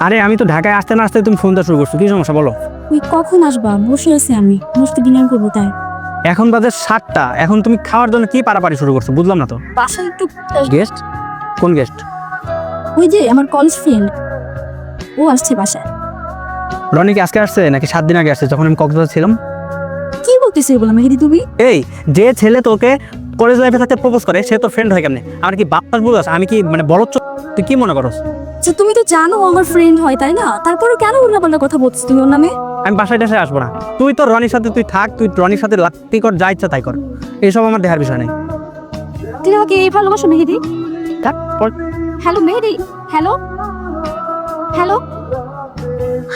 আরে আমি তো ঢাকায় আসতে না আসতে তুমি ফোন দেওয়া শুরু করছো, কি সমস্যা বলো? তুই কখন আসবা? বসে আছি আমি, বসতে ডিনার করবো তাই। এখন বাজে 7টা, এখন তুমি খাওয়ার জন্য কি পারাপারি শুরু করছো বুঝলাম না তো। বাসায় একটু গেস্ট? কোন গেস্ট? ওই যে আমার কলেজ ফ্রেন্ড, ও আসছে বাসায়। রনি কি আজকে আসছে নাকি 7 দিন আগে আসছে যখন আমি কক্সবাজার ছিলাম? কি বলতেছি বলো মেহেদি তুমি? এই যে ছেলে তোকে কলেজ লাইফে থাকতে প্রপোজ করে সে তোর ফ্রেন্ড হয় কেমনে? আমার কি বাপ্পাস বলে আছে? আমি কি মানে বড় তুই কি মনে করস? আচ্ছা তুমি তো জানো ও আমার ফ্রেন্ড হয় তাই না, তারপরে কেন উল্লাপাল্লা কথা বলছিস তুমি ওর নামে? আমি বাসায় টাসায় আসবো না, তুই তো রনির সাথে তুই থাক, তুই রনির সাথে লাগতি কর, যা ইচ্ছা তাই কর, এইসব আমার দেখার বিষয় নেই। তুই আমাকে এই ভালোবাসো মেহেদি? থাক হ্যালো মেহেদি, হ্যালো হ্যালো।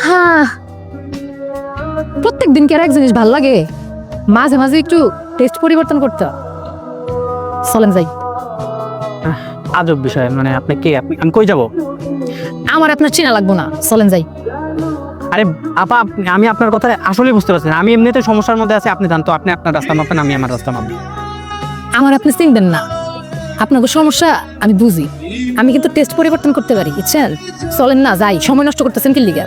হ্যাঁ, প্রত্যেক দিন কি আর এক জিনিস ভাল লাগে? মাঝে মাঝে একটু টেস্ট পরিবর্তন করতে হয়। চলেন যাই। আজব বিষয়, মানে আপনি কে? আমি কই যাব? আমার আপনার চেনা লাগবো না, চলেন যাই। আরে আপা, আমি আপনার কথা আসলে বুঝতে পারছি না। আমি এমনিতে সমস্যার মধ্যে আছি, আপনি জানতো, আপনি আপনার রাস্তা মাপেন, আমি আমার রাস্তা মাপি। আমার আপনি চিনবেন না, আপনাকে সমস্যা আমি বুঝি। আমি কিন্তু টেস্ট পরিবর্তন করতে পারি, বুঝছেন? চলেন না যাই, সময় নষ্ট করতেছেন কি লিগা?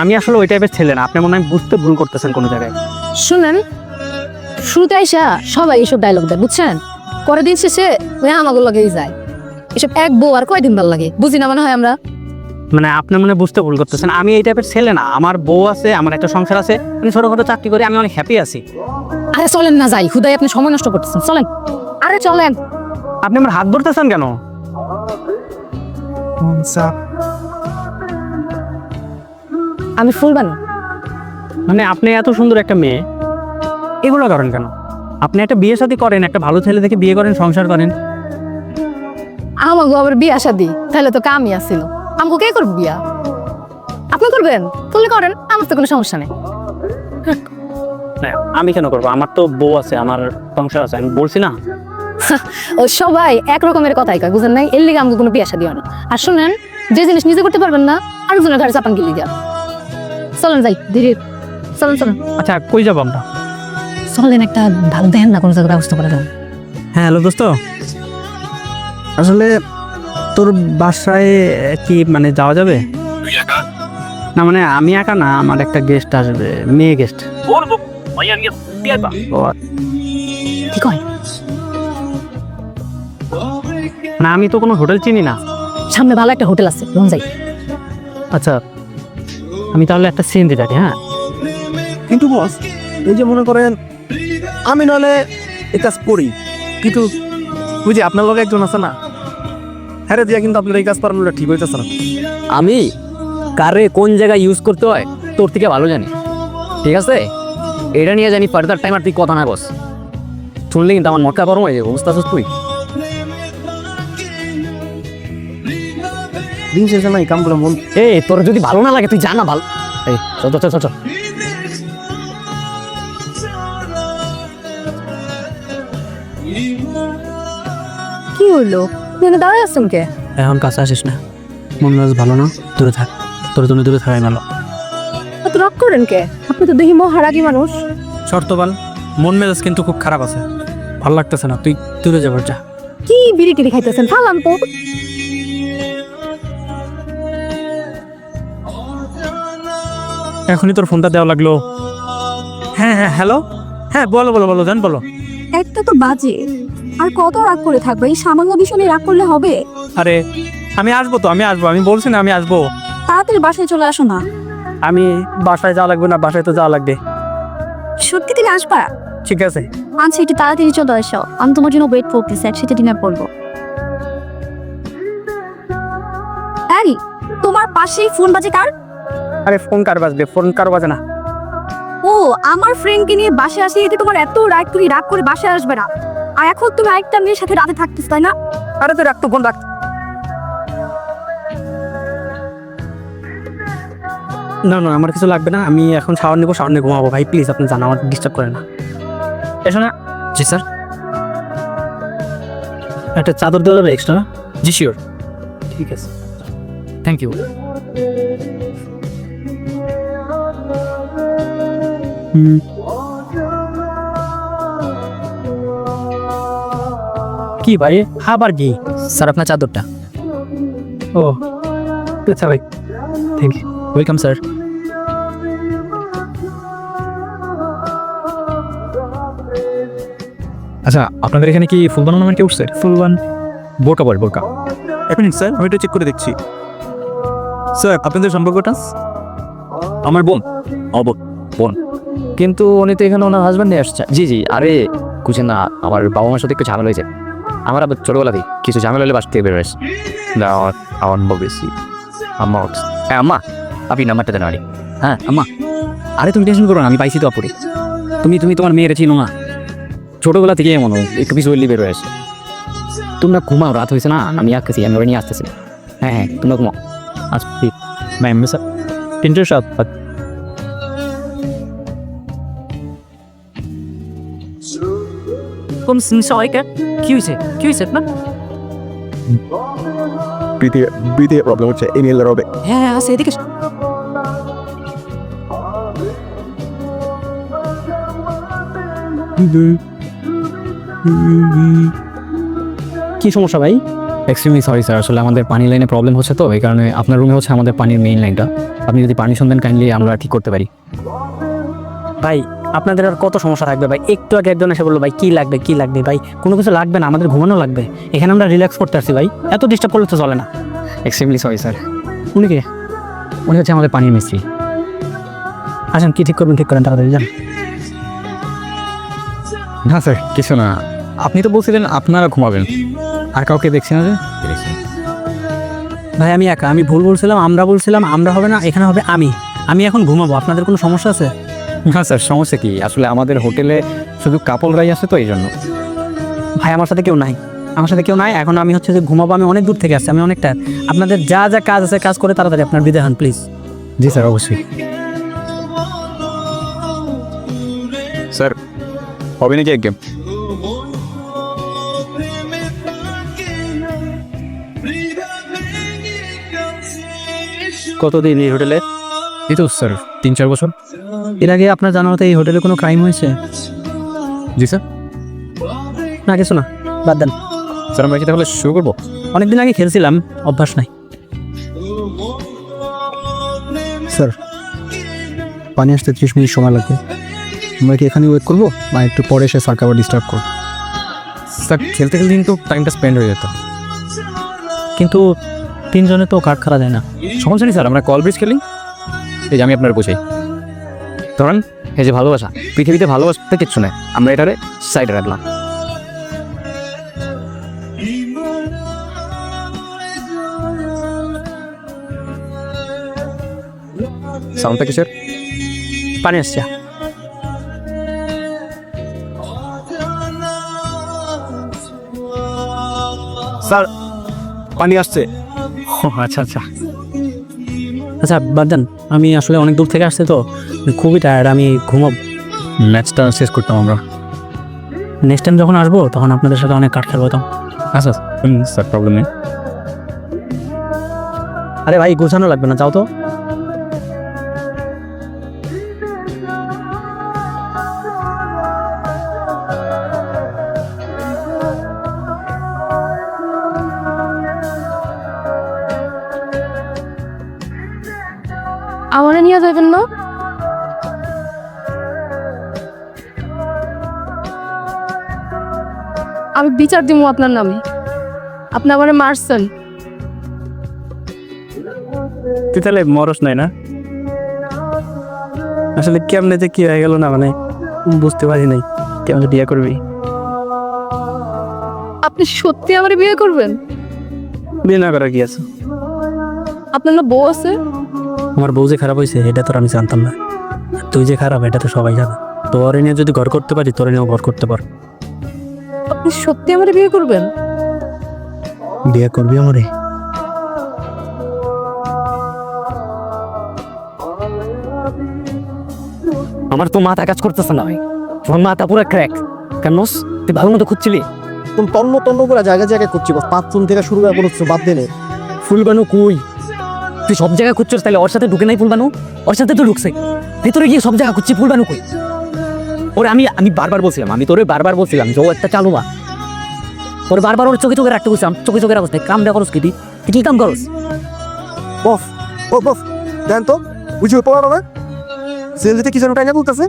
আমি আসলে ওই টাইপের ছেলে না, আপনি মনে হয় বুঝতে ভুল করতেছেন কোনো জায়গায়। শুনেন, শুরুতে আইসা সবাই এইসব ডায়লগ দেয়, বুঝছেন? পরের দিন শেষে ওই আমাগুলো লাগেই যায়। এসব এক বউ আর কয়দিন ভাল লাগে, বুঝি না মনে হয় আমরা। মানে আপনি মনে হয় বুঝতে ভুল করতেছেন, আমি এই টাইপের ছেলে না। আমার বউ আছে, আমার একটা সংসার আছে, আমি ছোটখাটো চাকরি করি, আমি অনেক হ্যাপি আছি। আরে চলেন না যাই, হুদাই আপনি সময় নষ্ট করতেছেন, চলেন। আরে চলেন। আপনি আমার হাত ধরতেছেন কেন? আমি ফুলবান। মানে আপনি এত সুন্দর একটা মেয়ে, এগুলো করেন কেন? আপনি একটা বিয়ে শাদী করেন, একটা ভালো ছেলে দেখে বিয়ে করেন, সংসার করেন। আমাকে আবার বিয়া শাদি, তাহলে তো কামই আসছিল। আমাকে কে করবে বিয়া? আপনি করবেন? করলে করেন, আমার তো কোনো সমস্যা নেই। না, আমি কেন করবো? আমার তো বউ আছে, আমার সংসার আছে, আমি বলছি না। ও সবাই এক রকমের কথাই কয়, বুঝেন নাই? এর লিগে আমাকে কোনো বিয়া শাদি হয় না। আর শুনেন, যে জিনিস নিজে করতে পারবেন না, আরেকজনের ঘরে চাপান গিলি যা। চলেন যাই, ধীরে চলেন চলেন। আচ্ছা, কই যাবো আমরা? চলেন, একটা ভালো দেন না কোনো জায়গায় ব্যবস্থা করে দেন। হ্যাঁ হ্যালো দোস্ত, আসলে তোর বাসায় কি মানে যাওয়া যাবে? না মানে আমি একা না, আমার একটা গেস্ট আসবে, মেয়ে গেস্ট। কি কয়? না আমি তো কোনো হোটেল চিনি না। সামনে ভালো একটা হোটেল আছে, রুম যাই। আচ্ছা আমি তাহলে একটা সিএনজি ডাকি। হ্যাঁ কিন্তু বস, এই যে মনে করেন আমি নাহলে এই কাজ করি, কিন্তু বুঝি আপনার লগে একজন আছে না, হ্যাঁ রে দিয়া কিন্তু আপনার এই কাজ করানোটা ঠিক হইতেছে না। আমি কারে কোন জায়গায় ইউজ করতে হয় তোর থেকে ভালো জানি, ঠিক আছে? এটা নিয়ে জানি ফার্দার টাইম আর তুই কথা না বস, শুনলে কিন্তু আমার মক্কা গরম হয়ে যাবে, বুঝতে পারছিস তুই? দিন শেষে না এই কামগুলো মন এই তোর যদি ভালো না লাগে তুই জানা ভালো। এই চল চল চল চল। কি হইলো? তুমি দাঁড়ায় আসছেন কে? এখন কাছে আসিস না, মন মেজাজ ভালো না, দূরে থাক, তোর জন্য দূরে থাকাই ভালো। এত রাগ করেন কে? আপনি তো দেখি মহারাগী মানুষ। শর্তবাল, মন মেজাজ কিন্তু খুব খারাপ আছে, ভালো লাগতেছে না, তুই দূরে যাবার যা। কি বিড়ি টিড়ি খাইতেছেন? ফালান তো। এখনই তোর ফোনটা দেওয়া লাগলো। হ্যাঁ হ্যাঁ হ্যালো, হ্যাঁ বলো বলো বলো জান বলো। একটা তো বাজে, আর কত রাগ করে থাকবে? এই সামান্য বিষয় নিয়ে রাগ করলে হবে? আরে আমি আসবো তো, আমি আসবো, আমি বলছি না আমি আসবো। তাড়াতাড়ি বাসায় চলে আসো না। আমি বাসায় যাওয়া লাগবে না, বাসায় তো যাওয়া লাগবে। সত্যি তুমি আসবা? ঠিক আছে। আচ্ছা একটু তাড়াতাড়ি চলে আসো, আমি তোমার জন্য ওয়েট করতেছি, একসাথে ডিনার করবো। এই তোমার পাশেই ফোন বাজে কার? আরে ফোন কার বাজবে? ফোন কার বাজে না। ও আমার ফ্রেন্ডকে নিয়ে বাসায় আসি, এতে তোমার এত রাগ, তুমি রাগ করে বাসায় আসবে না। আর এখন তুমি আরেকটা মেয়ের সাথে রাতে থাকতেছ তাই না? আরে তুই রাখ তো, ফোন রাখ। না না আমার কিছু লাগবে না, আমি এখন শাওয়ার নেবো, শাওয়ার নিয়ে ঘুমাবো। ভাই প্লিজ আপনি জান, আমার ডিস্টার্ব করে না। এসো না। জি স্যার। একটা চাদর দেওয়া যাবে এক্সট্রা? জি শিওর, ঠিক আছে। Thank you. কি ভাই, খাবার কি? স্যার আপনার চাদরটা। ও আচ্ছা ভাই, থ্যাংক ইউ। Welcome sir. আচ্ছা, আপনাদের এখানে কি ফুলবানু নামের কেউ উঠছে? ফুলবান বোরকা বল, বোরকা। এক মিনিট স্যার, আমি এটা চেক করে দেখছি। স্যার, আপনাদের সম্পর্কটা? আমার বোন। বোন, কিন্তু উনি তো এখানে ওনার হাজব্যান্ড নিয়ে আসছে। জি জি, আরে বুঝেন না, আমার বাবা মার সাথে একটু ঝামেলা হয়েছে। আমার আবার ছোটোবেলাতেই কিছু ঝামেলা হলে বাস থেকে বের হয়েছে। না, আমার বেশি আম্মা। হ্যাঁ আম্মা, আপনি নাম্বারটা দেন আরে। হ্যাঁ আম্মা, আরে তুমি টেনশন করো না, আমি পাইছি তো আপুরে। তুমি তোমার মেয়ের চিনো না, ছোটোবেলা থেকে এমন একটু কিছু হইলে বের হয়েছে। তোমরা ঘুমাও, রাত হয়েছে না, আমি আসতেছি, আমি ওরা নিয়ে আসতেছি। হ্যাঁ, তোমরা ঘুমাও। আচ্ছা ঠিক ম্যাম স্যার, 307। কোন সবাইকে কি হয়েছে আপনার? বিতে প্রবলেম হচ্ছে, ইমেল হবে। হ্যাঁ আছে, এদিকে কি সমস্যা ভাই? এক্সট্রিমলি সরি স্যার, আসলে আমাদের পানি লাইনে প্রবলেম হচ্ছে, তো এই কারণে আপনার রুমে হচ্ছে আমাদের পানির মেইন লাইনটা। আপনি যদি পারমিশন দেন কাইন্ডলি আমরা ঠিক করতে পারি। ভাই আপনাদের আর কত সমস্যা থাকবে ভাই? একটু আগে একজন এসে বললো ভাই কি লাগবে ভাই, কোনো কিছু লাগবে না, আমাদের ঘুমানো লাগবে, এখানে আমরা রিল্যাক্স করতে আসছি ভাই, এত ডিস্টার্ব করলে তো চলে না। Extremely sorry sir. উনি কে? উনি হচ্ছে আমাদের পানির মিস্ত্রি। আসেন, কি ঠিক করবেন ঠিক করেন, তাড়াতাড়ি যান। না স্যার, কিছু না, আপনি তো বলছিলেন আপনারা ঘুমাবেন, আর কাউকে দেখছি না যে। ভাই আমি একা, আমি ভুল বলছিলাম, আমরা বলছিলাম, আমরা হবে না, এখানে হবে আমি এখন ঘুমাবো, আপনাদের কোনো সমস্যা আছে? না স্যার, সমস্যা কি, আসলে আমাদের হোটেলে শুধু কাপলরাই আছে তো এই জন্য। ভাই আমার সাথে কেউ নাই, এখন আমি হচ্ছে যে ঘুমাবো, আমি অনেক দূর থেকে আসছি, আমি অনেকটা, আপনাদের যা যা কাজ আছে কাজ করে তাড়াতাড়ি আপনার বিদায় হন প্লিজ। জি স্যার, অবশ্যই। স্যার, হবে নাকি এক গেম? কতদিন এই হোটেলে? এই তো স্যার 3-4 বছর। এর আগে আপনার জানা মতো এই হোটেলে কোনো ক্রাইম হয়েছে? জি স্যার। না কিছু না, বাদ দেন। স্যার আমরা কি তাহলে শুরু করবো? অনেকদিন আগে খেলছিলাম, অভ্যাস নাই। স্যার, পানি আসতে 30 মিনিট সময় লাগবে, আমরা কি এখানে ওয়েট করবো না একটু পরে এসে স্যারকে আবার ডিস্টার্ব করব? স্যার খেলতে কিন্তু টাইমটা স্পেন্ড হয়ে যেত। কিন্তু 3 জনে তো কার্ড খেলা যায় না। সমস্যা নেই স্যার, আমরা কল ব্রিজ খেলি। এই যে আমি আপনার বোঝাই, ধরেন এই যে ভালোবাসা, পৃথিবীতে ভালোবাসতে কিচ্ছু নেই, আমরা এটারে সাইডে রাখলাম। সাউন্ডটা কিসের? পানি আসছে। স্যার, পানি আসছে। ও আচ্ছা আচ্ছা আচ্ছা, বাদ দেন, আমি আসলে অনেক দূর থেকে আসছি তো, খুবই টায়ার্ড, আমি ঘুমাব। ম্যাচটা শেষ করতাম আমরা। নেক্সট টাইম যখন আসবো তখন আপনাদের সাথে অনেক কাঠ খেলবো তো। আচ্ছা স্যার, প্রবলেম নেই। আরে ভাই গোছানো লাগবে না, যাও তো। আমারে নিয়ে যাবেন না? আমি বিচার দিব আপনার নামে, আপনি আমারে মারছেন। তুই তাহলে মরস নাই না? আসলে কেমনে যে কি হয়ে গেল না, মানে বুঝতে পারি নাই। কেমন বিয়ে করবি? আপনি সত্যি আমারে বিয়ে করবেন? বিয়ে না করা কি আছে? আপনার না বউ আছে? আমার বউ যে খারাপ হয়েছে এটা তো আর আমি জানতাম না, আর তুই যে খারাপ এটা তো সবাই জানে। তোরে নিয়ে যদি ঘর করতে পারি, তোরে নিয়েও ঘর করতে পার। আপনি সত্যি আমারে বিয়ে করবেন? বিয়ে করবি আমারে? আমার তো মাথা কাজ করতেছে না ভাই, তোমার মাথা পুরো ক্র্যাক। কেন তুই ভালো মতো খুঁজছিলি? তন্ন তন্ন করে জায়গায় জায়গায় করছি, বস 5 জুন থেকে শুরু করে কোনো কিছু বাদ দেনে। ফুলবানু কই? তুই সব জায়গায় খুঁজছিস, তাহলে ওর সাথে ঢুকে নাই ফুলবানু? ওর সাথে তো ঢুকছে, ভেতরে গিয়ে সব জায়গা খুঁজছি, ফুলবানু কই? ওরে আমি বারবার বলছিলাম, আমি তোরে বারবার বলছিলাম যে ও একটা চালু বা, তোর বারবার ওর চোখে চোখে রাখতে বলছিলাম, চোখে চোখে রাখছ, কাম দেওয়া করস কি? তুই কি কাম করস? বস ও বস দেন তো বুঝি ওই পড়ানো না সিএনজিতে কি যেন টাইনা বলতেছে।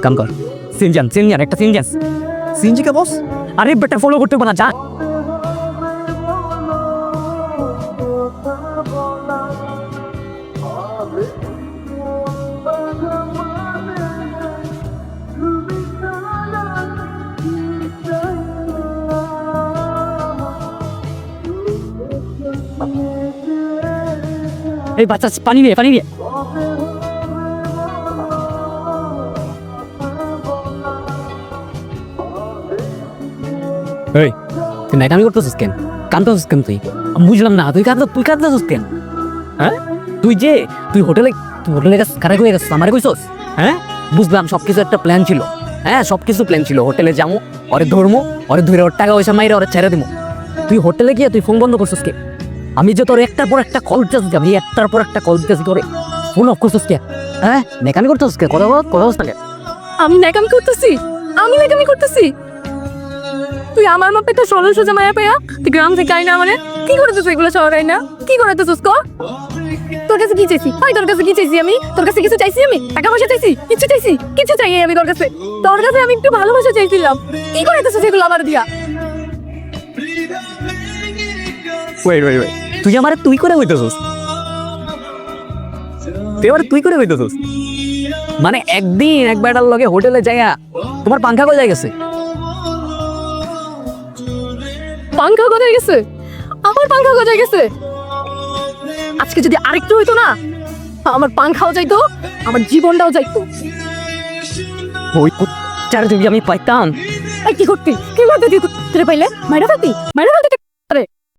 কাম কর সিনজান একটা সিনজান। সিএনজি কে বস? আরে বেটা ফলো করতে পারো না, যা। এই বাচ্চা পানি দিয়ে পানি দিয়ে। এই তুই নাইটামি করতেছিস কেন? কান্দতেছিস কেন তুই? আমি বুঝলাম না, তুই কান্দতেছিস কেন? হ্যাঁ তুই হোটেলে গেছিস, কারে কই গেছিস? আমারে কইছস? হ্যাঁ বুঝলাম সবকিছু একটা প্ল্যান ছিল। হ্যাঁ সবকিছু প্ল্যান ছিল, হোটেলে যাবো, ওরে ধরমো, ওরে ধরে ওর টাকা পয়সা মাইরে ওরে ছেড়ে দিবো। তুই হোটেলে গিয়ে তুই ফোন বন্ধ করছিস কে? আমি যে তোর একটার পর একটা কল দিতেছি, আমি একটার পর একটা কল দিতেছি তোরে, ফোন অফ করছিস কে? হ্যাঁ নেকামি করতেছিস কে? কথা বলছ না কে? আমি নাকামি করতেছি? তুই আমার মতো একটা সরল সোজা মায়া পেয়া তুই গ্রাম থেকে আইনা মানে কি করে তুই এগুলো শহর আইনা কি করে তুই ক? তোর কাছে কি চাইছি? তোর কাছে কি চাইছি? আমি তোর কাছে কিছু চাইছি? আমি টাকা পয়সা চাইছি? কিছু চাই আমি তোর কাছে আমি একটু ভালোবাসা চাইছিলাম। কি করে তুই সেগুলো আমার দিয়া? ওয়েট তুই আমারে তুই করে হইতেছিস? তুই করে হইতেছিস মানে একদিন এক বেটার লগে হোটেলে যাইয়া তোমার পাংখা কোথায় গেছে? পাংখা কোথায় গেছে? আমার পাংখা কোথায় গেছে? আজকে যদি আরেকটু হইতো না, আমার পাংখাও যাইতো, আমার জীবনটাও যাইতো। ওই কুত্তার যদি আমি পাইতাম। কি করতে তুই পাইলে মাইরা ফেলতি